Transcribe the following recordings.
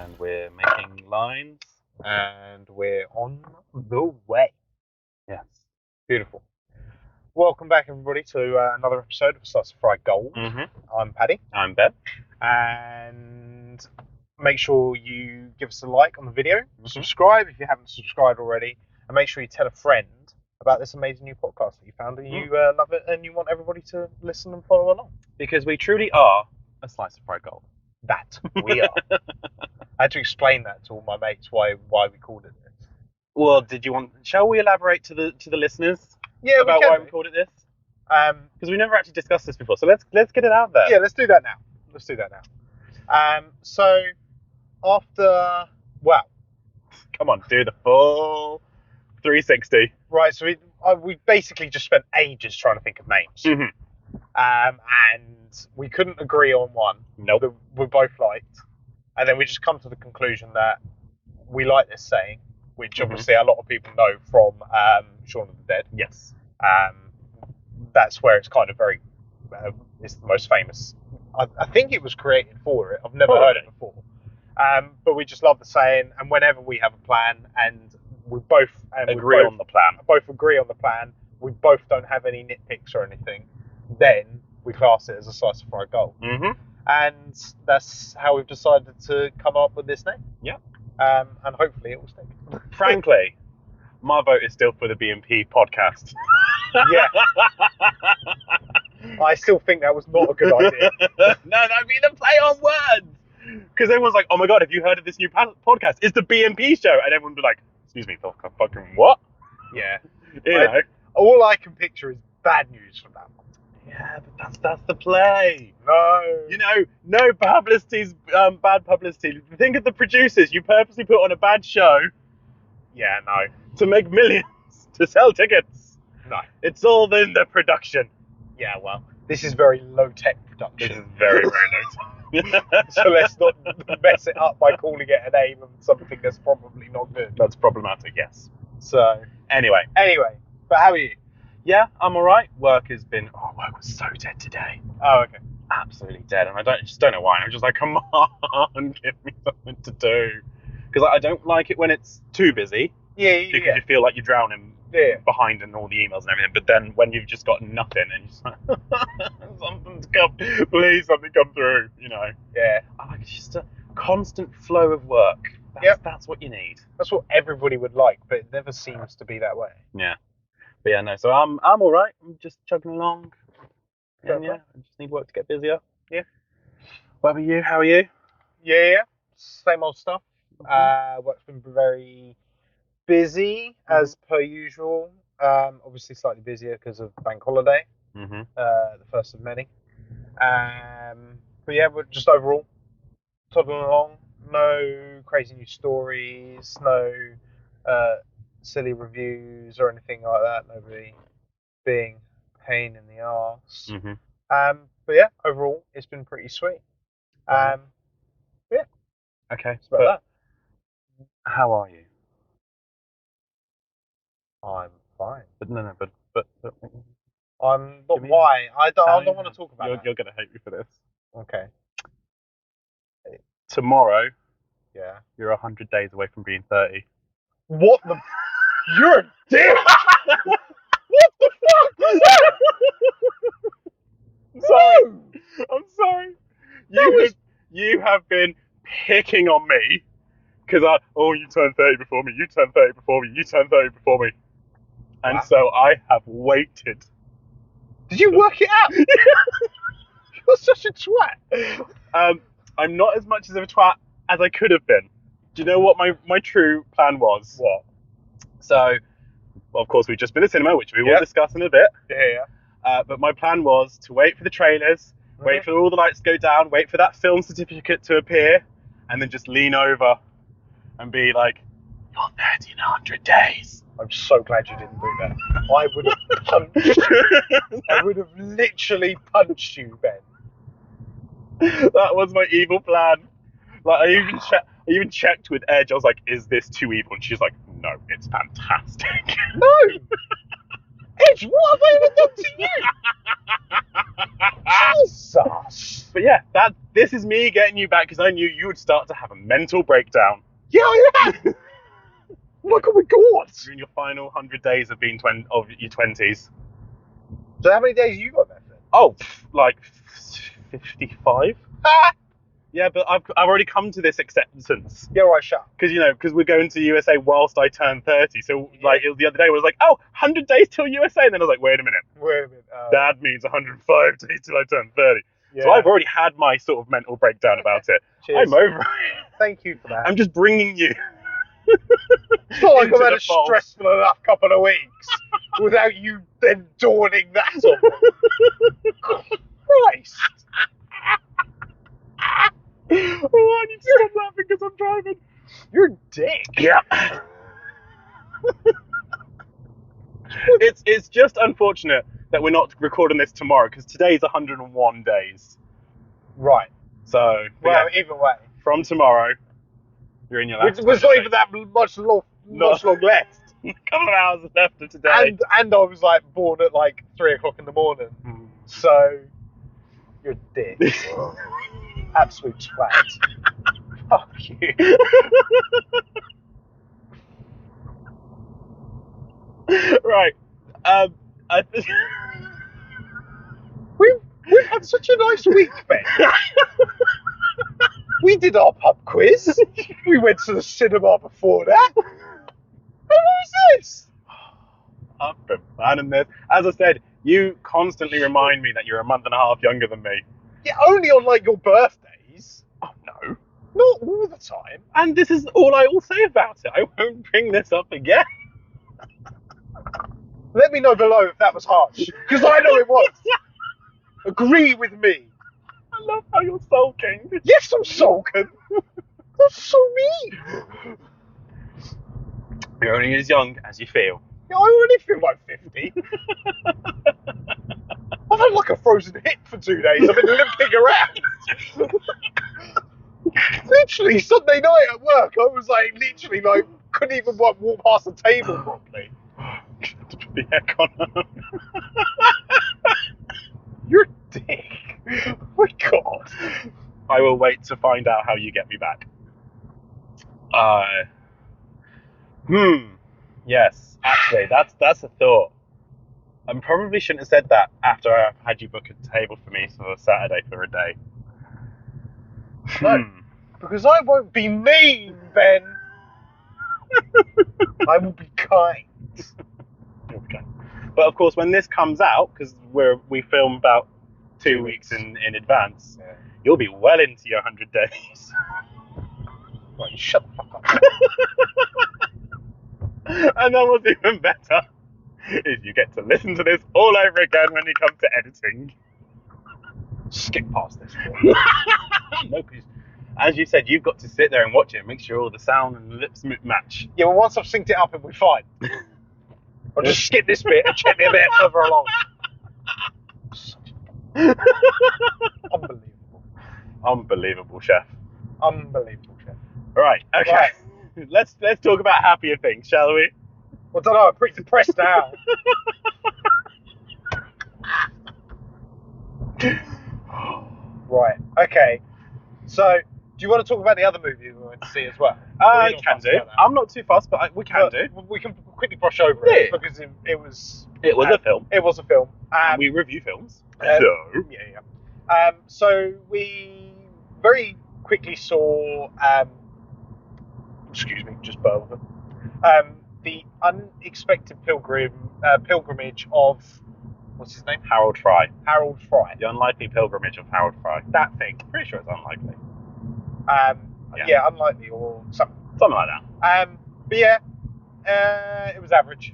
and we're making lines. And we're on the way. Yes. Beautiful. Welcome back, everybody, to another episode of Slice of Fried Gold. Mm-hmm. I'm Paddy. I'm Ben. And make sure you give us a like on the video, subscribe if you haven't subscribed already, and make sure you tell a friend about this amazing new podcast that you found and you love it and you want everybody to listen and follow along. Because we truly are a slice of fried gold. That we are. I had to explain that to all my mates why we called it this. Well, shall we elaborate to the listeners about why we called it this? Because we never actually discussed this before, so let's get it out there. Yeah, let's do that now. So after, well, come on, do the full 360. Right, so we basically just spent ages trying to think of names. Mm-hmm. And we couldn't agree on one. Nope. That we both liked. And then we just come to the conclusion that we like this saying, which obviously a lot of people know from Shaun of the Dead. Yes. That's where it's kind of very, it's the most famous. I think it was created for it. I've never heard it before. But we just love the saying, and whenever we have a plan and we both agree on the plan, we both don't have any nitpicks or anything, then we class it as a slice of fried gold. Mm-hmm. And that's how we've decided to come up with this name. Yeah. And hopefully it will stick. Frankly, my vote is still for the B&P podcast. Yeah. I still think that was not a good idea. No, that'd be the play on words. Because everyone's like, oh my god, have you heard of this new podcast? It's the B&P show. And everyone would be like, excuse me, fucking what? Yeah. You know. All I can picture is bad news from that one. Yeah, but that's the play. No. You know, no publicity's bad publicity. Think of the producers. You purposely put on a bad show. Yeah, no. To make millions, to sell tickets. No. It's all in the production. Yeah, well, this is very low-tech production. This is very, very low-tech. So let's not mess it up by calling it a name of something that's probably not good. That's problematic, yes. So, Anyway, but how are you? yeah, I'm alright. Work was so dead today. Oh, okay. Absolutely dead, and I just don't know why. I'm just like, come on, give me something to do. Because I don't like it when it's too busy. Yeah. Because you feel like you're drowning behind in all the emails and everything. But then when you've just got nothing and you're just like, something's come, please, something come through, you know. Yeah. I like just a constant flow of work. That's what you need. That's what everybody would like, but it never seems to be that way. Yeah. But yeah, no, so I'm alright. I'm just chugging along. And Okay. I just need work to get busier. Yeah. What about you? How are you? Yeah. Same old stuff. Work's been very busy as per usual. Obviously slightly busier because of bank holiday. Mm-hmm. The first of many. But yeah, we're just overall toddling along. No crazy new stories. No silly reviews or anything like that. Nobody being a pain in the arse. Mm-hmm. But yeah, overall it's been pretty sweet. Yeah. Okay. It's about that. How are you? I'm fine. But no, but I'm not. Give me Why? I don't want to talk about that. You're gonna hate me for this. Okay. Tomorrow, Yeah. you're 100 days away from being 30. What the? You're a dick. What the fuck was that? I'm sorry. You have been picking on me because you turned 30 before me. You turned 30 before me. You turned 30 before me. And Wow. so I have waited. Did you work it out? You're such a twat. I'm not as much of a twat as I could have been. Do you know what my true plan was? What? So, of course, we've just been to cinema, which we will discuss in a bit. Yeah. But my plan was to wait for the trailers, wait for all the lights to go down, wait for that film certificate to appear, and then just lean over and be like, you're 30 in 100 days. I'm so glad you didn't do that. I would have punched you. I would have literally punched you, Ben. That was my evil plan. Like I even checked with Edge. I was like, "Is this too evil?" And she's like, "No, it's fantastic." No. Edge, what have I ever done to you? Jesus. But yeah, this is me getting you back because I knew you would start to have a mental breakdown. Yeah, I am. Look, oh my God. You're in your final 100 days of being of your 20s. So how many days have you got left then? Oh, like 55. Ah! Yeah, but I've already come to this acceptance. Yeah, right, shut up. Because we're going to USA whilst I turn 30. So like the other day I was like, oh, 100 days till USA, and then I was like, wait a minute. That means 105 days till I turn 30. Yeah. So I've already had my sort of mental breakdown about it. Cheers. I'm over it. Thank you for that. I'm just bringing you. It's not like I've had a stressful enough couple of weeks without you then dawning that on me. Christ. Oh, I need to stop laughing because I'm driving. You're a dick. Yeah. It's just unfortunate that we're not recording this tomorrow because today's 101 days. Right. So, well, either way, from tomorrow, you're in your last. It's not even that much long left. A couple of hours left of today. And I was like born at like 3 o'clock in the morning. So you're a dick. Absolute twat. Fuck you. Right. We've had such a nice week, Ben. We did our pub quiz. We went to the cinema before that. And what was this? I've been planning this. As I said, you constantly remind me that you're a month and a half younger than me. Yeah, only on like your birthdays. Oh no. Not all the time. And this is all I will say about it. I won't bring this up again. Let me know below if that was harsh. Because I know it was. Agree with me. I love how you're sulking. Yes, I'm sulking. That's so mean. You're only as young as you feel. Yeah, I already feel like 50. I've had like a frozen hip for 2 days. I've been limping around. Literally, Sunday night at work, I was like, literally, like, couldn't even walk past the table properly. Put the aircon on. You're a dick. Oh my God. I will wait to find out how you get me back. Yes, actually, that's a thought. I probably shouldn't have said that after I had you book a table for me for Saturday for a day. No, because I won't be mean, Ben. I will be kind. Okay. But of course, when this comes out, because we film about 2 weeks in advance, you'll be well into your 100 days. Right, shut the fuck up. And then what's even better is you get to listen to this all over again when you come to editing. Skip past this. No, because as you said, you've got to sit there and watch it and make sure all the sound and the lips match. Yeah, well, once I've synced it up, it'll be fine. I'll just skip this bit and check me a bit further along. Unbelievable. Unbelievable, chef. Unbelievable, chef. Right, okay. Right. Let's talk about happier things, shall we? Well, I don't know, I'm pretty depressed now. Right, okay. So, do you want to talk about the other movie we went to see as well? I can do. I'm not too fast, but we can do. We can quickly brush over it because it was a film. It was a film. We review films. So we very quickly saw. Excuse me, just bear with it. The unexpected pilgrimage of what's his name? Harold Fry. Harold Fry. The unlikely pilgrimage of Harold Fry. That thing. Pretty sure it's unlikely. Yeah, unlikely or something. Something like that. But yeah, it was average.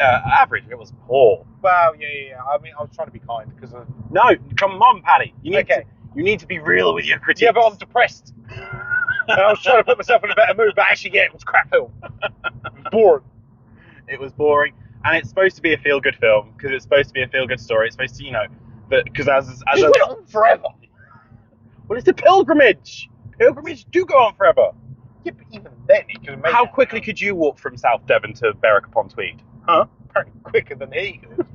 Average. It was poor. Well, yeah. I mean, I was trying to be kind because. No, come on, Paddy. You need to be real with your critiques. Yeah, but I'm depressed. And I was trying to put myself in a better mood, but actually, yeah, it was crap film. It was boring. It was boring, and it's supposed to be a feel-good film because it's supposed to be a feel-good story. It's supposed to, because as it went on forever. Well, it's a pilgrimage. Pilgrimages do go on forever. Yeah, but even then, it could make. How quickly could you walk from South Devon to Berwick upon Tweed? Huh? apparently quicker than he could.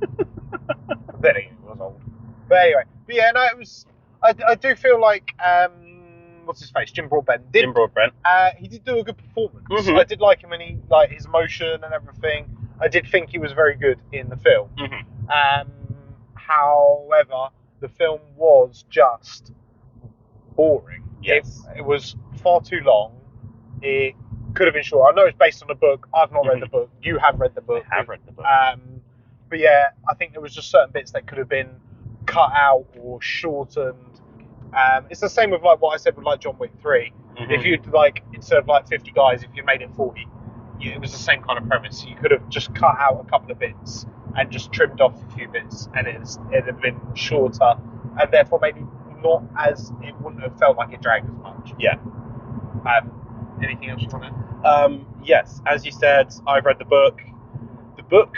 Then he was old. But anyway, no, it was. I do feel like what's his face, Jim Broadbent. Jim Broadbent. He did do a good performance. Mm-hmm. I did like him, and he like his emotion and everything. I did think he was very good in the film. Mm-hmm. However, the film was just boring. Yes. It was far too long. It could have been shorter. I know it's based on a book. I've not read the book. You have read the book. I have read the book. But yeah, I think there was just certain bits that could have been cut out or shortened. It's the same with like what I said with like John Wick 3. Mm-hmm. If you'd like, instead of like 50 guys, if you made it 40, it was the same kind of premise. You could have just cut out a couple of bits and just trimmed off a few bits, and it'd have been shorter, and therefore maybe not as, it wouldn't have felt like it dragged as much. Yeah. Anything else you want to? Yes, as you said, I've read the book. The book,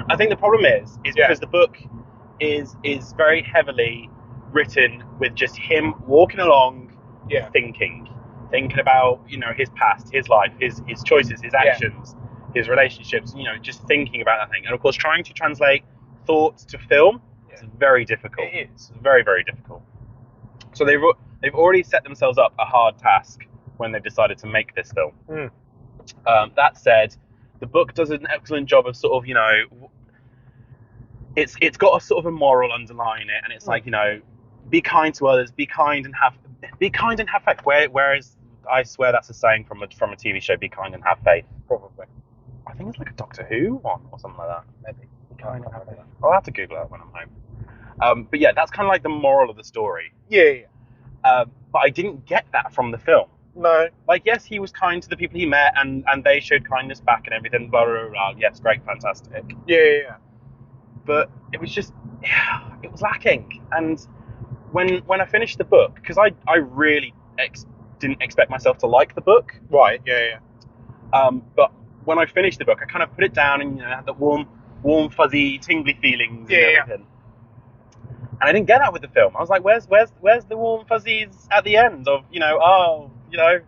I think the problem is because the book is very heavily written with just him walking along, thinking about, you know, his past, his life, his choices, his actions, his relationships, you know, just thinking about that thing. And of course, trying to translate thoughts to film is very difficult. It is. It's very, very difficult. So they've already set themselves up a hard task when they've decided to make this film. That said, the book does an excellent job of sort of, you know, it's got a sort of a moral underlying it, and it's like, you know, be kind to others, be kind and have faith. Whereas I swear that's a saying from a TV show, be kind and have faith. Probably. I think it's like a Doctor Who one or something like that. Maybe. Be kind and have faith. I'll have to Google that when I'm home. But yeah, that's kind of like the moral of the story. Yeah. But I didn't get that from the film. No. Like, yes, he was kind to the people he met, and they showed kindness back and everything, blah, blah, blah. Yes, great, fantastic. Yeah. But it was just, it was lacking. And when I finished the book, because I really didn't expect myself to like the book. Right, yeah. But when I finished the book, I kind of put it down and, you know, had the warm, fuzzy, tingly feelings and everything. And I didn't get that with the film. I was like, where's the warm fuzzies at the end of, you know,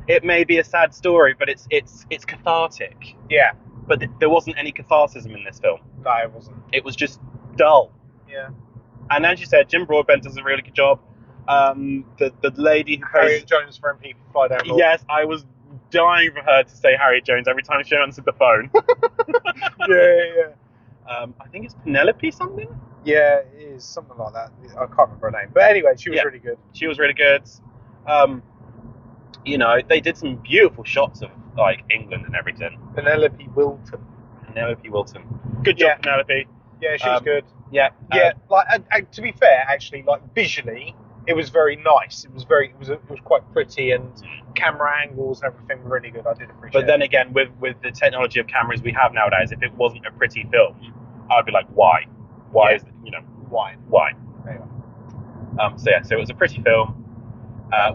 it may be a sad story, but it's cathartic. Yeah. But there wasn't any catharsis in this film. No, it wasn't. It was just dull. Yeah. And as you said, Jim Broadbent does a really good job. The lady who Harriet Jones from People Fly Down North. Yes, I was dying for her to say Harriet Jones every time she answered the phone. Yeah. I think it's Penelope something. Yeah, it is something like that. I can't remember her name, but anyway, she was really good. She was really good. You know, they did some beautiful shots of like England and everything. Penelope Wilton. Good job, Penelope. Yeah, she was good. Yeah. Like to be fair, actually, like visually, it was very nice. It was quite pretty, and camera angles and everything were really good. I did appreciate. But then again, with the technology of cameras we have nowadays, if it wasn't a pretty film, I'd be like, why? Why is it, you know? Why? Anyway. So it was a pretty film,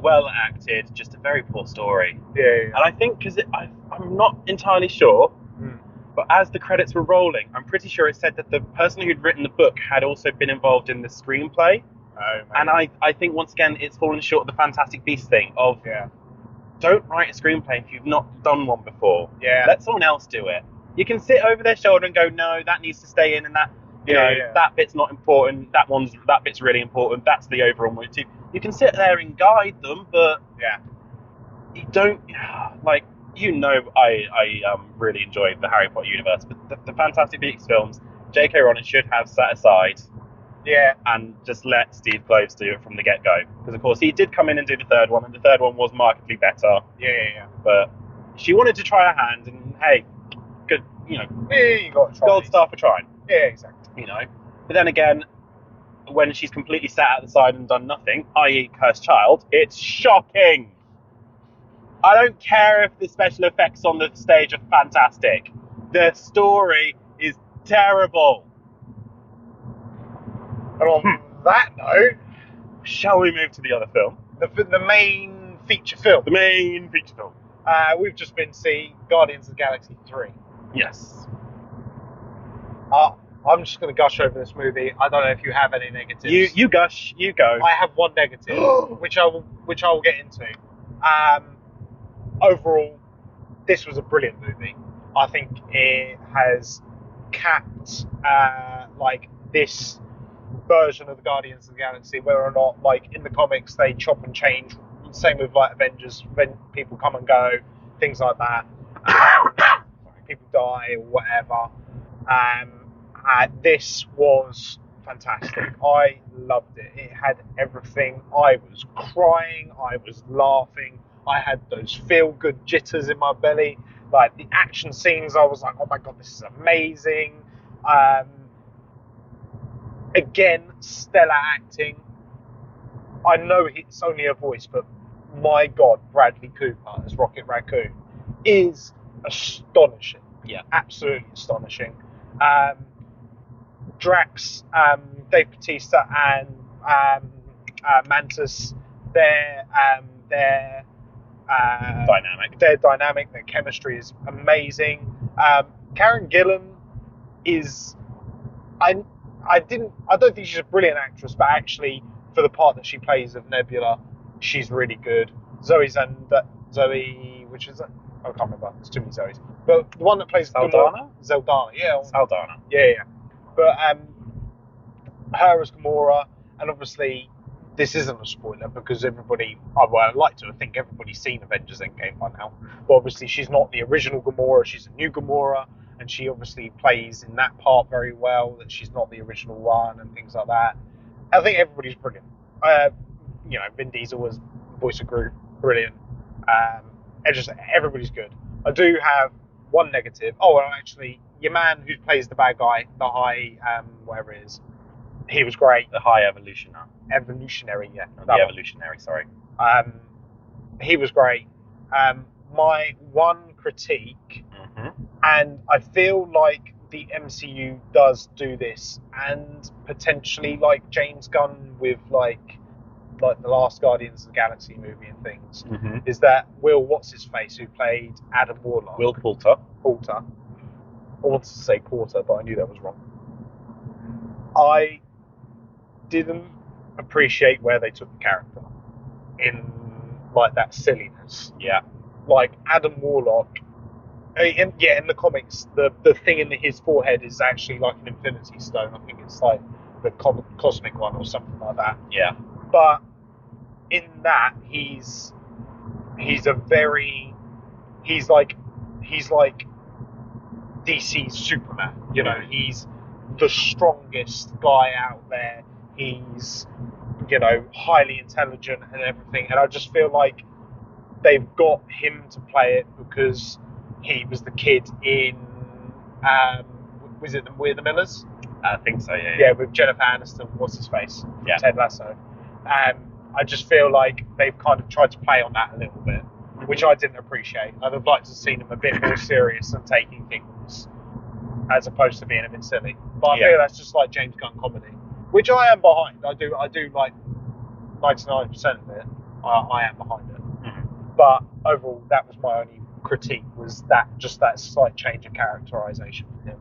well acted, just a very poor story. Yeah. And I think because I'm not entirely sure, but as the credits were rolling, I'm pretty sure it said that the person who'd written the book had also been involved in the screenplay. Oh, and I think once again it's fallen short of the Fantastic Beasts thing of don't write a screenplay if you've not done one before. Yeah. Let someone else do it. You can sit over their shoulder and go, no, that needs to stay in, and that that bit's not important. That bit's really important. That's the overall motive. You can sit there and guide them, but you don't like. You know, I really enjoyed the Harry Potter universe, but the Fantastic Beasts films, J.K. Rowling should have set aside, and just let Steve Kloves do it from the get-go. Because of course he did come in and do the third one, and the third one was markedly better. Yeah. But she wanted to try her hand, and hey, good, you know, you got to try gold star for trying. Yeah, exactly. You know, but then again, when she's completely sat at the side and done nothing, i.e. Cursed Child, it's shocking. I don't care if the special effects on the stage are fantastic. The story is terrible. And on that note, shall we move to the other film? The main feature film. We've just been seeing Guardians of the Galaxy 3. Yes. I'm just going to gush over this movie. I don't know if you have any negatives. You gush. You go. I have one negative, which I will get into. Overall, this was a brilliant movie. I think it has capped like this version of the Guardians of the Galaxy, whether or not like in the comics they chop and change. Same with like Avengers, when people come and go, things like that. People die or whatever. This was fantastic. I loved it. It had everything. I was crying. I was laughing. I had those feel-good jitters in my belly. Like the action scenes, I was like, oh my god, this is amazing. Again, stellar acting. I know it's only a voice, but my god, Bradley Cooper as Rocket Raccoon is astonishing. Yeah. Absolutely astonishing. Drax, Dave Bautista, and Mantis, they're dynamic. They're dynamic. Their chemistry is amazing. Karen Gillan is, I don't think she's a brilliant actress, but actually for the part that she plays of Nebula, she's really good. Zoe, which is I can't remember. There's too many Zoes. But the one that plays Zeldana, yeah, Zeldana, yeah. But her as Gamora, and obviously this isn't a spoiler because everybody, I'd like to think everybody's seen Avengers Endgame by now. But obviously she's not the original Gamora, she's a new Gamora, and she obviously plays in that part very well, that she's not the original one and things like that. I think everybody's brilliant. Vin Diesel was voice of Groot, brilliant. Everybody's good. I do have one negative. Oh, well, actually, your man who plays the bad guy, the High, whatever it is, he was great. The High Evolutionary. Yeah. The Evolutionary, sorry. He was great. My one critique, and I feel like the MCU does do this, and potentially like James Gunn with like the last Guardians of the Galaxy movie and things, is that Will What's-His-Face, who played Adam Warlock. Will Poulter. I wanted to say Porter, but I knew that was wrong. I didn't appreciate where they took the character in like that silliness. Yeah. Like Adam Warlock, in the comics, the thing in his forehead is actually like an Infinity Stone. I think it's like the cosmic one or something like that. Yeah. But in that, he's like DC's Superman. You know, he's the strongest guy out there. He's, highly intelligent and everything. And I just feel like they've got him to play it because he was the kid in, was it We're the Millers? I think so, yeah. Yeah, with Jennifer Aniston, What's-His-Face? Yeah. Ted Lasso. I just feel like they've kind of tried to play on that a little bit, which I didn't appreciate. I'd have liked to have seen him a bit more serious and taking things as opposed to being a bit silly. But I feel that's just like James Gunn comedy, which I am behind. I do like 99% of it. I am behind it. But overall, that was my only critique, was that slight change of characterization for him.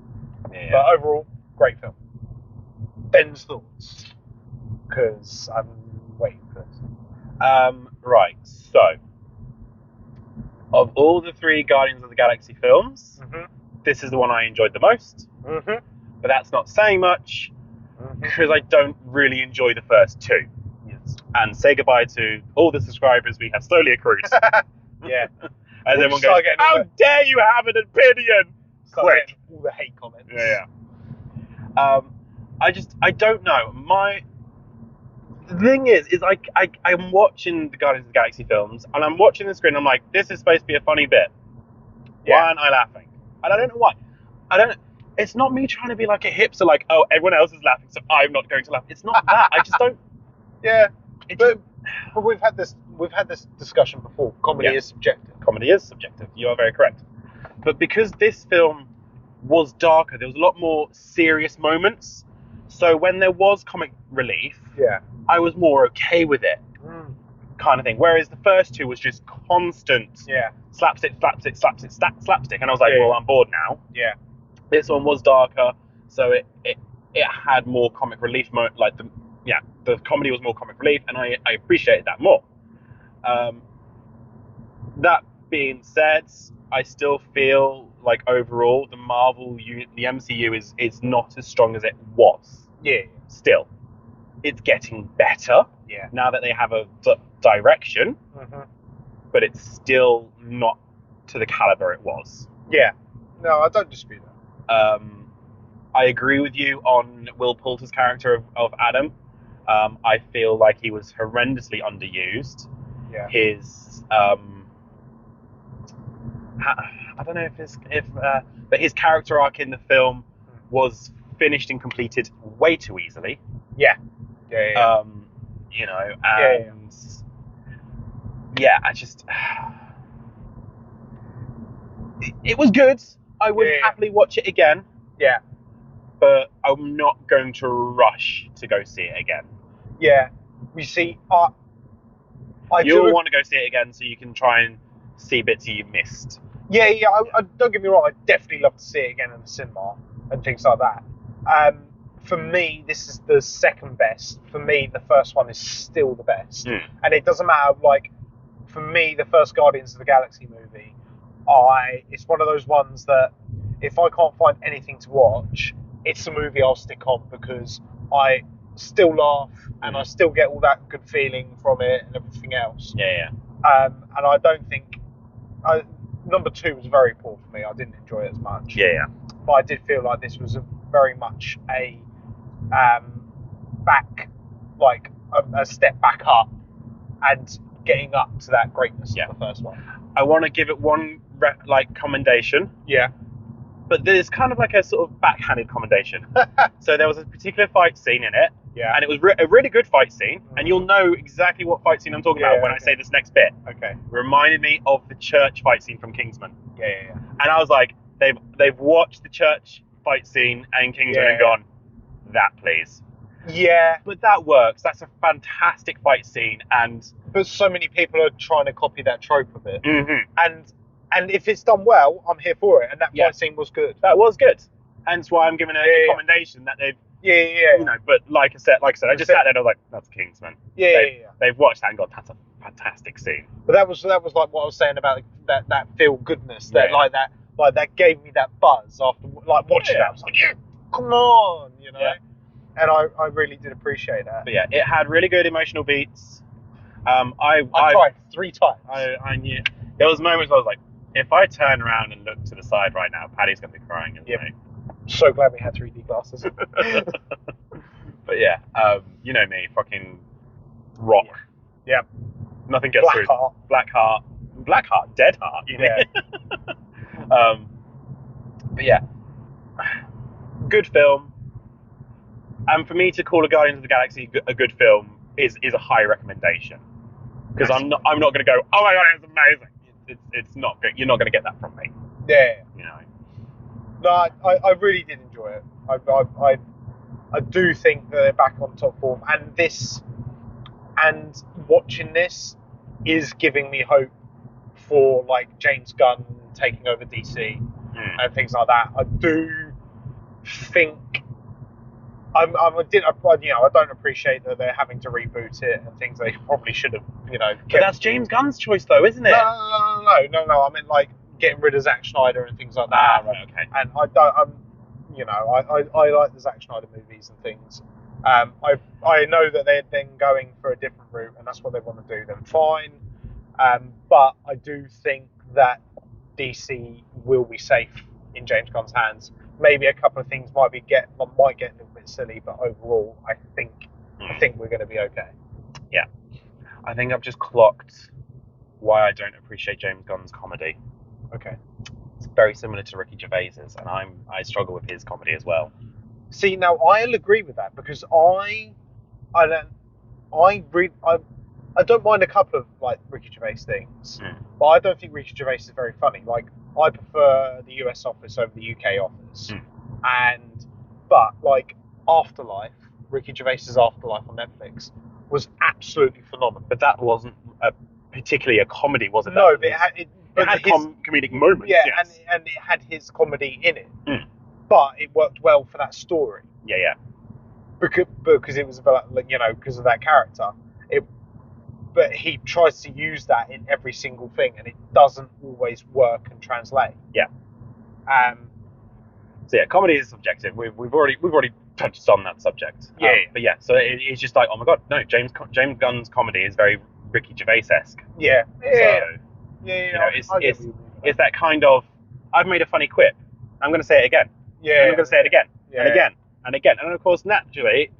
Yeah. But overall, great film. Ben's thoughts, because I'm waiting for this. Right, so of all the 3 Guardians of the Galaxy films, this is the one I enjoyed the most. But that's not saying much, because I don't really enjoy the first 2. Yes. And say goodbye to all the subscribers we have slowly accrued. Yeah. As everyone goes, how dare you have an opinion? Quick. All the hate comments. Yeah. I don't know. The thing is I'm watching the Guardians of the Galaxy films, and I'm watching the screen, and I'm like, this is supposed to be a funny bit. Yeah. Why aren't I laughing? And I don't know why. It's not me trying to be like a hipster, like, oh, everyone else is laughing, so I'm not going to laugh. It's not that. I just don't. Yeah. But we've had this discussion before. Comedy is subjective. Comedy is subjective. You are very correct. But because this film was darker, there was a lot more serious moments. So when there was comic relief, I was more okay with it, kind of thing. Whereas the first 2 was just constant slapstick, and I was like, well, I'm bored now. Yeah. This one was darker, so it had more comic relief, the comedy was more comic relief, and I appreciated that more. That being said, I still feel like overall the the MCU is not as strong as it was. Yeah. Still, it's getting better. Yeah. Now that they have a direction, but it's still not to the caliber it was. Yeah. No, I don't dispute that. I agree with you on Will Poulter's character of Adam. I feel like he was horrendously underused. Yeah. His I don't know but his character arc in the film was finished and completed way too easily. Yeah. Yeah. You know, and I just it was good. I would happily watch it again. Yeah. But I'm not going to rush to go see it again. Yeah. We see, You'll want to go see it again so you can try and see bits you missed. Yeah. I don't get me wrong. I'd definitely love to see it again in the cinema and things like that. For me, this is the second best. For me, the first one is still the best. And it doesn't matter, like, for me, the first Guardians of the Galaxy movie, it's one of those ones that if I can't find anything to watch, it's a movie I'll stick on because I still laugh and I still get all that good feeling from it and everything else. Yeah. And I don't think... number 2 was very poor for me. I didn't enjoy it as much. Yeah. But I did feel like this was very much a a step back up and getting up to that greatness of the first one. I want to give it one commendation. Yeah. But there's kind of like a sort of backhanded commendation. So there was a particular fight scene in it. Yeah. And it was a really good fight scene. And you'll know exactly what fight scene I'm talking about when I say this next bit. Okay. It reminded me of the church fight scene from Kingsman. Yeah. And I was like, they've watched the church fight scene in Kingsman and gone, that please. Yeah. But that works. That's a fantastic fight scene. But so many people are trying to copy that trope of it. Mm-hmm. And if it's done well, I'm here for it. And that fight scene was good. That was good. Hence why I'm giving a commendation that they've... Yeah. You know, but like I said, I just sat there and I was like, that's Kingsman. Yeah. They've watched that and gone, that's a fantastic scene. But that was like what I was saying about that feel goodness. That gave me that buzz after watching it. I was like, come on, you know. Yeah. And I really did appreciate that. But yeah, it had really good emotional beats. I cried 3 times. I knew. There was moments where I was like, if I turn around and look to the side right now, Paddy's going to be crying. So glad we had 3D glasses. But yeah, you know me, fucking rock. Yeah. Nothing gets through. Black heart, dead heart. You know. But yeah, good film. And for me to call a Guardians of the Galaxy a good film is a high recommendation. Because I'm not going to go, oh my god, it's amazing. It's not good. You're not going to get that from me. Yeah. You know. No, I really did enjoy it. I do think that they're back on top form, and watching this is giving me hope for like James Gunn taking over DC and things like that. I do think I don't appreciate that they're having to reboot it and things they probably should have, But that's James Gunn's choice, though, isn't it? No. I mean, like getting rid of Zack Snyder and things like that. Right, okay. And I like the Zack Snyder movies and things. I know that they're then going for a different route, and that's what they want to do. Then fine. But I do think that DC will be safe in James Gunn's hands. Maybe a couple of things might get a little bit silly, but overall, I think we're going to be okay. Yeah, I think I've just clocked why I don't appreciate James Gunn's comedy. Okay, it's very similar to Ricky Gervais's, and I struggle with his comedy as well. See, now I'll agree with that because I don't mind a couple of like Ricky Gervais things, but I don't think Ricky Gervais is very funny. Like I prefer the US office over the UK office, but like Afterlife, Ricky Gervais's Afterlife on Netflix was absolutely phenomenal. But that wasn't particularly a comedy, was it? No, but it had comedic moments. Yeah, yes. and it had his comedy in it, but it worked well for that story. Yeah. Because it was about because of that character. but he tries to use that in every single thing, and it doesn't always work and translate. Yeah. So yeah, comedy is subjective. We've already touched on that subject. Yeah. But yeah, so it's just like, oh my god, no, James Gunn's comedy is very Ricky Gervais-esque. Yeah. So, you know, it's that kind of, I've made a funny quip, I'm going to say it again. Yeah. And I'm going to say it again Yeah. and again and again. And of course, naturally,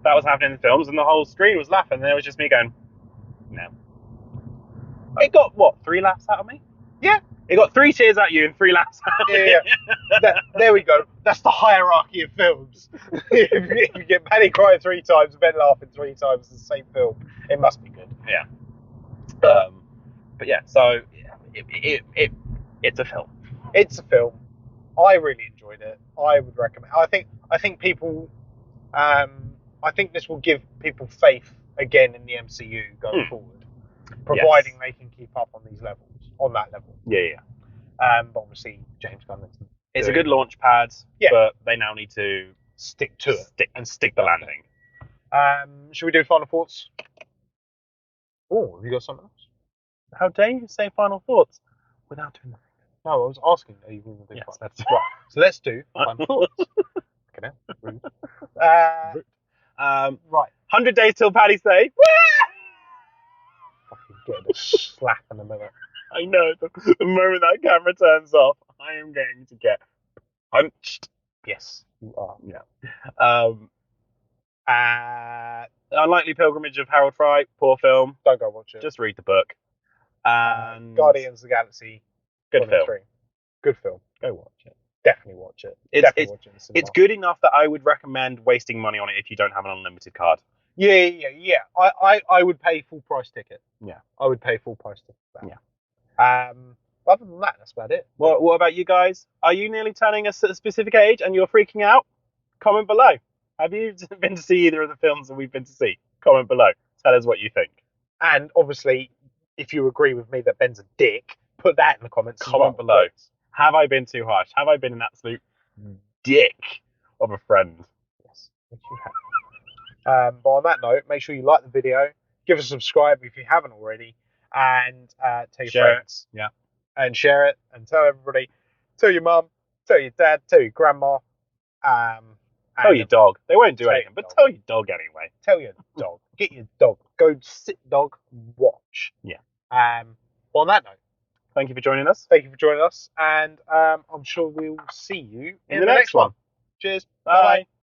that was happening in the films, and the whole screen was laughing. And it was just me going, no. It got what, 3 laughs out of me? Yeah. It got 3 cheers at you and 3 laughs out of me. There we go. That's the hierarchy of films. if you get Paddy crying 3 times and Ben laughing 3 times in the same film, it must be good. Yeah. But yeah, so it's a film. It's a film. I really enjoyed it. I would recommend. I think people. I think this will give people faith again in the MCU going forward, providing they can keep up on these levels, on that level. Yeah. But obviously, James Gunn. It's a good launch pad, but they now need to stick to it. Stick the landing. Should we do final thoughts? Oh, have you got something else? How dare you say final thoughts without doing the finger? No, I was asking. Are you going to do yes, that's right. So let's do final thoughts. Okay, rude. Right. 100 days till Paddy's Day. Fucking get a slap in a minute. I know. The moment that camera turns off, I am going to get punched. Yes, you are. Yeah. Unlikely Pilgrimage of Harold Fry. Poor film. Don't go watch it. Just read the book. And Guardians of the Galaxy. Good film. 3. Good film. Go watch it. Definitely watch it. It's good enough that I would recommend wasting money on it if you don't have an unlimited card. Yeah. I would pay full price ticket. Yeah. I would pay full price ticket for that. Yeah. Other than that, that's about it. What about you guys? Are you nearly turning a specific age and you're freaking out? Comment below. Have you been to see either of the films that we've been to see? Comment below. Tell us what you think. And obviously, if you agree with me that Ben's a dick, put that in the comments. Comment below. Have I been too harsh? Have I been an absolute dick of a friend? Yes, you have. But on that note, make sure you like the video, give us a subscribe if you haven't already, and tell your friends. Yeah. And share it, and tell everybody. Tell your mum, tell your dad, tell your grandma. Tell your dog. They won't do anything, but tell your dog anyway. Tell your dog. Get your dog. Go sit dog, watch. Yeah. On that note, thank you for joining us. And I'm sure we'll see you in the next one. Cheers. Bye.